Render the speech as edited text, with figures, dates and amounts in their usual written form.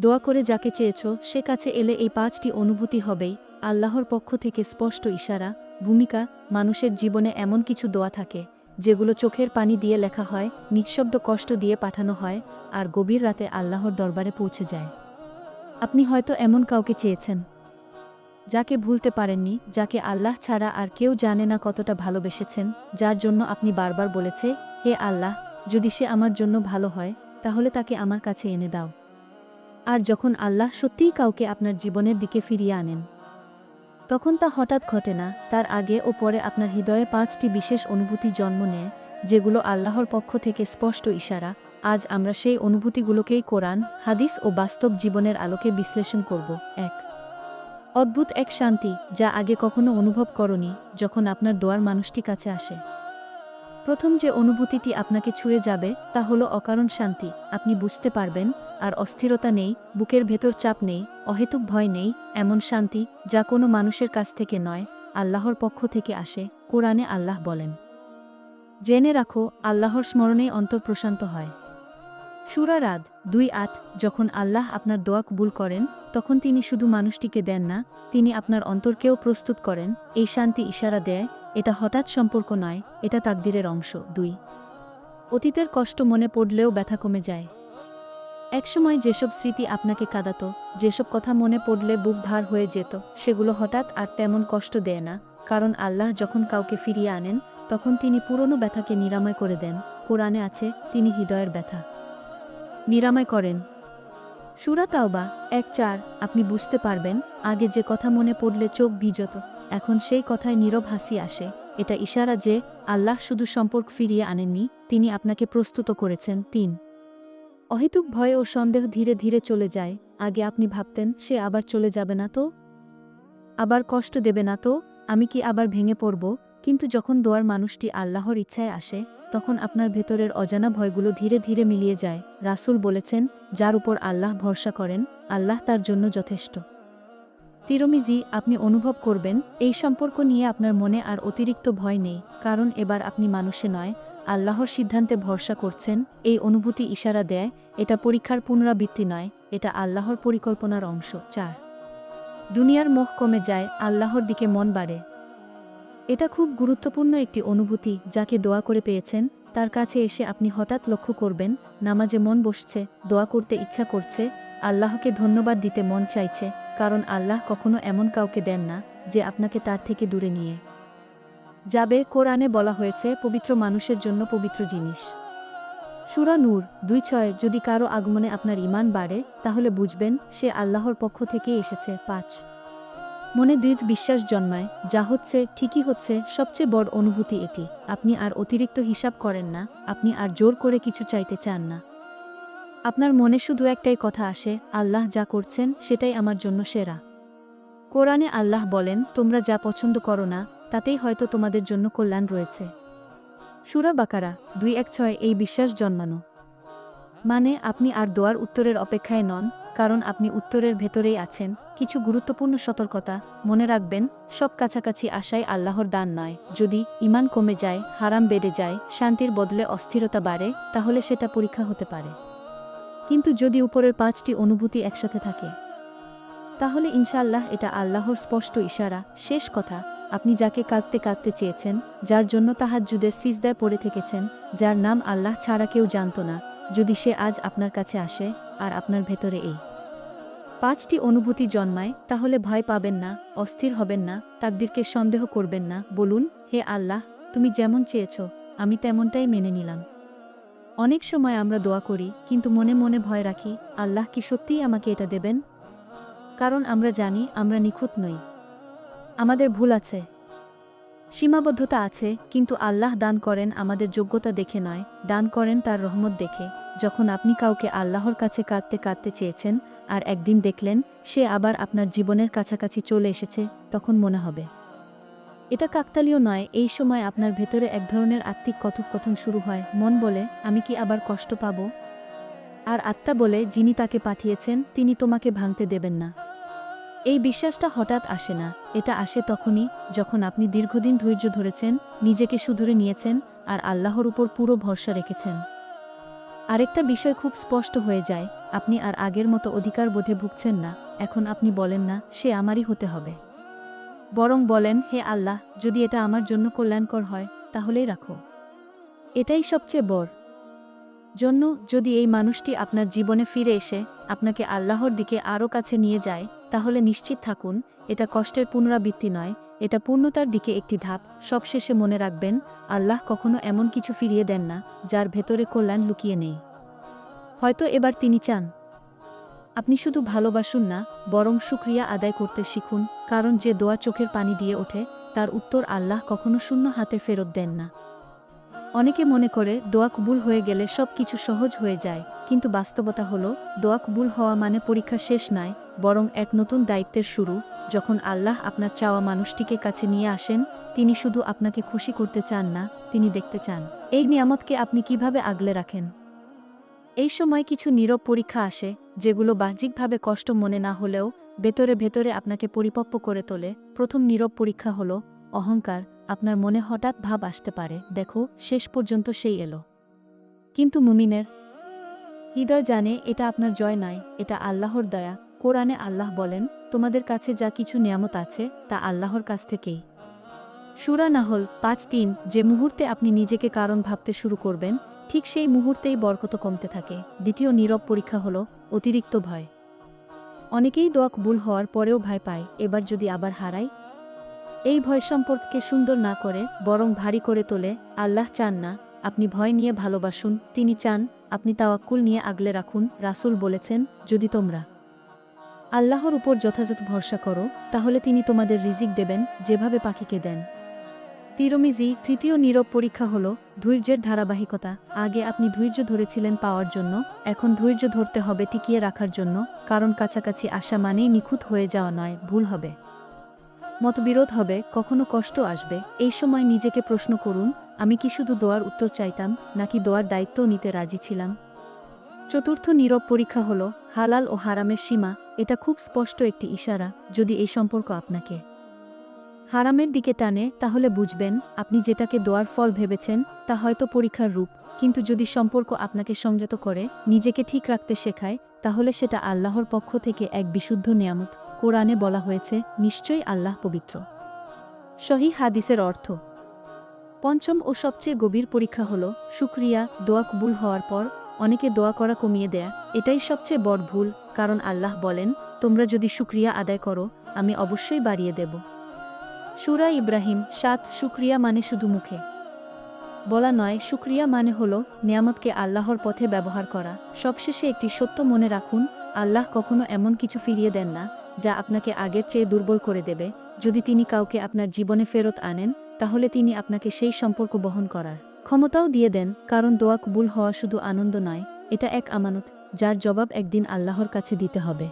দোয়া করে যাকে চেয়েছ সে কাছে এলে এই 5টি অনুভূতি হবেই। আল্লাহর পক্ষ থেকে স্পষ্ট ইশারা। ভূমিকা: মানুষের জীবনে এমন কিছু দোয়া থাকে যেগুলো চোখের পানি দিয়ে লেখা হয়, নিঃশব্দ কষ্ট দিয়ে পাঠানো হয়, আর গভীর রাতে আল্লাহর দরবারে পৌঁছে যায়। আপনি হয়তো এমন কাউকে চেয়েছেন যাকে ভুলতে পারেননি, যাকে আল্লাহ ছাড়া আর কেউ জানে না কতটা ভালোবেসেছেন, যার জন্য আপনি বারবার বলেছে, হে আল্লাহ, যদি সে আমার জন্য ভালো হয় তাহলে তাকে আমার কাছে এনে দাও। আর যখন আল্লাহ সত্যিই কাউকে আপনার জীবনের দিকে ফিরিয়ে আনেন, তখন তা হঠাৎ ঘটে না, তার আগে ও পরে আপনার হৃদয়ে 5টি বিশেষ অনুভূতি জন্ম নেয়, যেগুলো আল্লাহর পক্ষ থেকে স্পষ্ট ইশারা। আজ আমরা সেই অনুভূতিগুলোকেই কোরআন, হাদিস ও বাস্তব জীবনের আলোকে বিশ্লেষণ করব। 1. অদ্ভুত এক শান্তি যা আগে কখনো অনুভব করনি যখন আপনার দোয়ার মানুষটি কাছে আসে। প্রথম যে অনুভূতিটি আপনাকে ছুঁয়ে যাবে তা হলো অকারণ শান্তি। আপনি বুঝতে পারবেন আর অস্থিরতা নেই, বুকের ভেতর চাপ নেই, অহেতুক ভয় নেই, এমন শান্তি যা কোনো মানুষের কাছ থেকে নয়, আল্লাহর পক্ষ থেকে আসে। কোরআনে আল্লাহ বলেন, জেনে রাখো, আল্লাহর স্মরণেই অন্তর প্রশান্ত হয়। সূরা রাদ 2:8। যখন আল্লাহ আপনার দোয়া কবুল করেন তখন তিনি শুধু মানুষটিকে দেন না, তিনি আপনার অন্তরকেও প্রস্তুত করেন। এই শান্তি ইশারা দেয় এটা হঠাৎ সম্পর্ক নয়, এটা তাকদিরের অংশ। 2. অতীতের কষ্ট মনে পড়লেও ব্যথা কমে যায়। একসময় যেসব স্মৃতি আপনাকে কাঁদাতো, যেসব কথা মনে পড়লে বুক ভার হয়ে যেত, সেগুলো হঠাৎ আর তেমন কষ্ট দেয় না, কারণ আল্লাহ যখন কাউকে ফিরিয়ে আনেন তখন তিনি পুরনো ব্যথাকে নিরাময় করে দেন। কোরআনে আছে, তিনি হৃদয়ের ব্যথা নিরাময় করেন। সূরা তাওবা 1:4। আপনি বুঝতে পারবেন, আগে যে কথা মনে পড়লে চোখ ভিজত, এখন সেই কথায় নীরব হাসি আসে। এটা ইশারা যে আল্লাহ শুধু সম্পর্ক ফিরিয়ে আনেননি, তিনি আপনাকে প্রস্তুত করেছেন। 3. অহেতুক ভয় ও সন্দেহ ধীরে ধীরে চলে যায়। আগে আপনি ভাবতেন, সে আবার চলে যাবে না তো, আবার কষ্ট দেবে না তো, আমি কি আবার ভেঙে পড়ব? কিন্তু যখন দোয়ার মানুষটি আল্লাহর ইচ্ছায় আসে তখন আপনার ভেতরের অজানা ভয়গুলো ধীরে ধীরে মিলিয়ে যায়। রাসূল বলেছেন, যার উপর আল্লাহ ভরসা করেন, আল্লাহ তার জন্য যথেষ্ট। তিরমিজি। আপনি অনুভব করবেন এই সম্পর্ক নিয়ে আপনার মনে আর অতিরিক্ত ভয় নেই, কারণ এবার আপনি মানুষে নয়, আল্লাহর সিদ্ধান্তে ভরসা করছেন। এই অনুভূতি ইশারা দেয় এটা পরীক্ষার পুনরাবৃত্তি নয়, এটা আল্লাহর পরিকল্পনার অংশ। 4. দুনিয়ার মোহ কমে যায়, আল্লাহর দিকে মন বাড়ে। এটা খুব গুরুত্বপূর্ণ একটি অনুভূতি। যাকে দোয়া করে পেয়েছেন তার কাছে এসে আপনি হঠাৎ লক্ষ্য করবেন, নামাজে মন বসছে, দোয়া করতে ইচ্ছা করছে, আল্লাহকে ধন্যবাদ দিতে মন চাইছে, কারণ আল্লাহ কখনো এমন কাউকে দেন না যে আপনাকে তার থেকে দূরে নিয়ে যাবে। কোরআনে বলা হয়েছে, পবিত্র মানুষের জন্য পবিত্র জিনিস। সূরা নূর 2:6। যদি কারো আগমনে আপনার ঈমান বাড়ে তাহলে বুঝবেন সে আল্লাহর পক্ষ থেকেই এসেছে। 5. মনে দৃঢ় বিশ্বাস জন্মায়, যা হচ্ছে ঠিকই হচ্ছে। সবচেয়ে বড় অনুভূতি এটি। আপনি আর অতিরিক্ত হিসাব করেন না, আপনি আর জোর করে কিছু চাইতে চান না। আপনার মনে শুধু একটাই কথা আসে, আল্লাহ যা করছেন সেটাই আমার জন্য সেরা। কোরআনে আল্লাহ বলেন, তোমরা যা পছন্দ করো না তাতেই হয়তো তোমাদের জন্য কল্যাণ রয়েছে। সূরা বাকারা 2:16। এই বিশ্বাস জন্মানো মানে আপনি আর দোয়ার উত্তরের অপেক্ষায় নন, কারণ আপনি উত্তরের ভেতরেই আছেন। কিছু গুরুত্বপূর্ণ সতর্কতা মনে রাখবেন, সব কাছাকাছি আশাই আল্লাহর দান নয়। যদি ঈমান কমে যায়, হারাম বেড়ে যায়, শান্তির বদলে অস্থিরতা বাড়ে, তাহলে সেটা পরীক্ষা হতে পারে। কিন্তু যদি উপরের 5টি অনুভূতি একসাথে থাকে তাহলে ইনশাআল্লাহ এটা আল্লাহর স্পষ্ট ইশারা। শেষ কথা, আপনি যাকে কাঁদতে কাঁদতে চেয়েছেন, যার জন্য তাহাজ্জুদের সিজদায় পড়ে থেকেছেন, যার নাম আল্লাহ ছাড়া কেউ জানত না, যদি সে আজ আপনার কাছে আসে আর আপনার ভেতরে এই 5টি অনুভূতি জন্মায়, তাহলে ভয় পাবেন না, অস্থির হবেন না, তাকদীরকে সন্দেহ করবেন না। বলুন, হে আল্লাহ, তুমি যেমন চেয়েছ আমি তেমনটাই মেনে নিলাম। অনেক সময় আমরা দোয়া করি কিন্তু মনে মনে ভয় রাখি, আল্লাহ কি সত্যিই আমাকে এটা দেবেন? কারণ আমরা জানি আমরা নিখুঁত নই, আমাদের ভুল আছে, সীমাবদ্ধতা আছে, কিন্তু আল্লাহ দান করেন আমাদের যোগ্যতা দেখে নয়, দান করেন তার রহমত দেখে। যখন আপনি কাউকে আল্লাহর কাছে কাঁদতে কাঁদতে চেয়েছেন আর একদিন দেখলেন সে আবার আপনার জীবনের কাছাকাছি চলে এসেছে, তখন মনে হবে এটা কাকতালীয় নয়। এই সময় আপনার ভেতরে এক ধরনের আত্মিক কথোপকথন শুরু হয়। মন বলে, আমি কি আবার কষ্ট পাব? আর আত্মা বলে, যিনি তাকে পাঠিয়েছেন তিনি তোমাকে ভাঙতে দেবেন না। এই বিশ্বাসটা হঠাৎ আসে না, এটা আসে তখনই যখন আপনি দীর্ঘদিন ধৈর্য ধরেছেন, নিজেকে শুধরে নিয়েছেন আর আল্লাহর উপর পুরো ভরসা রেখেছেন। আরেকটা বিষয় খুব স্পষ্ট হয়ে যায়, আপনি আর আগের মতো অধিকার বোধে ভুগছেন না, এখন আপনি বলেন না সে আমারই হতে হবে। বরং বলেন, হে আল্লাহ, যদি এটা আমার জন্য কল্যাণকর হয় তাহলেই রাখো। এটাই সবচেয়ে বড় জন্য। যদি এই মানুষটি আপনার জীবনে ফিরে এসে আপনাকে আল্লাহর দিকে আরও কাছে নিয়ে যায়, তাহলে নিশ্চিত থাকুন এটা কষ্টের পুনরাবৃত্তি নয়, এটা পূর্ণতার দিকে একটি ধাপ। সবশেষে মনে রাখবেন, আল্লাহ কখনো এমন কিছু ফিরিয়ে দেন না যার ভেতরে কল্যাণ লুকিয়ে নেই। হয়তো এবার তিনি চান আপনি শুধু ভালোবাসুন না, বরং শুকরিয়া আদায় করতে শিখুন, কারণ যে দোয়া চোখের পানি দিয়ে ওঠে তার উত্তর আল্লাহ কখনো শূন্য হাতে ফেরত দেন না। অনেকে মনে করে দোয়া কবুল হয়ে গেলে সব কিছু সহজ হয়ে যায়, কিন্তু বাস্তবতা হলো দোয়া কবুল হওয়া মানে পরীক্ষা শেষ নয়, বরং এক নতুন দায়িত্বের শুরু। যখন আল্লাহ আপনার চাওয়া মানুষটিকে কাছে নিয়ে আসেন, তিনি শুধু আপনাকে খুশি করতে চান না, তিনি দেখতে চান এই নিয়ামতকে আপনি কিভাবে আগলে রাখেন। এই সময় কিছু নীরব পরীক্ষা আসে, যেগুলো বাহ্যিকভাবে কষ্ট মনে না হলেও ভেতরে ভেতরে আপনাকে পরিপক্ব করে তোলে। প্রথম নীরব পরীক্ষা হলো অহংকার। আপনার মনে হঠাৎ ভাব আসতে পারে, দেখো শেষ পর্যন্ত সেই এলো। কিন্তু মুমিনের হৃদয় জানে এটা আপনার জয় নয়, এটা আল্লাহর দয়া। কোরআনে আল্লাহ বলেন, তোমাদের কাছে যা কিছু নিয়ামত আছে তা আল্লাহর কাছ থেকেই। সূরা নাহল ৫:৩। যে মুহূর্তে আপনি নিজেকে কারণ ভাবতে শুরু করবেন, ঠিক সেই মুহূর্তেই বরকত কমতে থাকে। দ্বিতীয় নীরব পরীক্ষা হলো অতিরিক্ত ভয়। অনেকেই দোয়া কবুল হওয়ার পরেও ভয় পায়, এবার যদি আবার হারাই। এই ভয় সম্পর্ককে সুন্দর না করে বরং ভারী করে তোলে। আল্লাহ চান না আপনি ভয় নিয়ে ভালোবাসুন, তিনি চান আপনি তাওয়াক্কুল নিয়ে আগলে রাখুন। রাসূল বলেছেন, যদি তোমরা আল্লাহর উপর যথাযথ ভরসা করো, তাহলে তিনি তোমাদের রিজিক দেবেন যেভাবে পাখিকে দেন। তিরমিজি। তৃতীয় নীরব পরীক্ষা হল ধৈর্যের ধারাবাহিকতা। আগে আপনি ধৈর্য ধরেছিলেন পাওয়ার জন্য, এখন ধৈর্য ধরতে হবে টিকিয়ে রাখার জন্য, কারণ কাছাকাছি আসা মানেই নিখুঁত হয়ে যাওয়া নয়, ভুল হবে, মতবিরোধ হবে, কখনো কষ্ট আসবে। এই সময় নিজেকে প্রশ্ন করুন, আমি কি শুধু দোয়ার উত্তর চাইতাম, নাকি দোয়ার দায়িত্বও নিতে রাজি ছিলাম। চতুর্থ নীরব পরীক্ষা হল হালাল ও হারামের সীমা। এটা খুব স্পষ্ট একটি ইশারা। যদি এই সম্পর্ক আপনাকে হারামের দিকে টানে, তাহলে বুঝবেন আপনি যেটাকে দোয়ার ফল ভেবেছেন তা হয়তো পরীক্ষার রূপ। কিন্তু যদি সম্পর্ক আপনাকে সংযত করে, নিজেকে ঠিক রাখতে শেখায়, তাহলে সেটা আল্লাহর পক্ষ থেকে এক বিশুদ্ধ নিয়ামত। কোরআনে বলা হয়েছে, নিশ্চয়ই আল্লাহ পবিত্র। সহিহ হাদিসের অর্থ। পঞ্চম ও সবচেয়ে গভীর পরীক্ষা হল শুকরিয়া। দোয়া কবুল হওয়ার পর অনেকে দোয়া করা কমিয়ে দেয়া, এটাই সবচেয়ে বড় ভুল। কারণ আল্লাহ বলেন, তোমরা যদি শুকরিয়া আদায় করো, আমি অবশ্যই বাড়িয়ে দেব। সূরা ইব্রাহিম ৭। শুকরিয়া মানে শুধু মুখে বলা নয়, শুকরিয়া মানে হল নিয়ামতকে আল্লাহর পথে ব্যবহার করা। সবশেষে একটি সত্য মনে রাখুন, আল্লাহ কখনো এমন কিছু ফিরিয়ে দেন না যা আপনাকে আগের চেয়ে দুর্বল করে দেবে। যদি তিনি কাউকে আপনার জীবনে ফেরত আনেন, তাহলে তিনি আপনাকে সেই সম্পর্ক বহন করার ক্ষমতাও দিয়ে দেন। কারণ দোয়া কবুল হওয়া শুধু আনন্দ নয়, এটা এক আমানত, যার জবাব একদিন আল্লাহর কাছে দিতে হবে।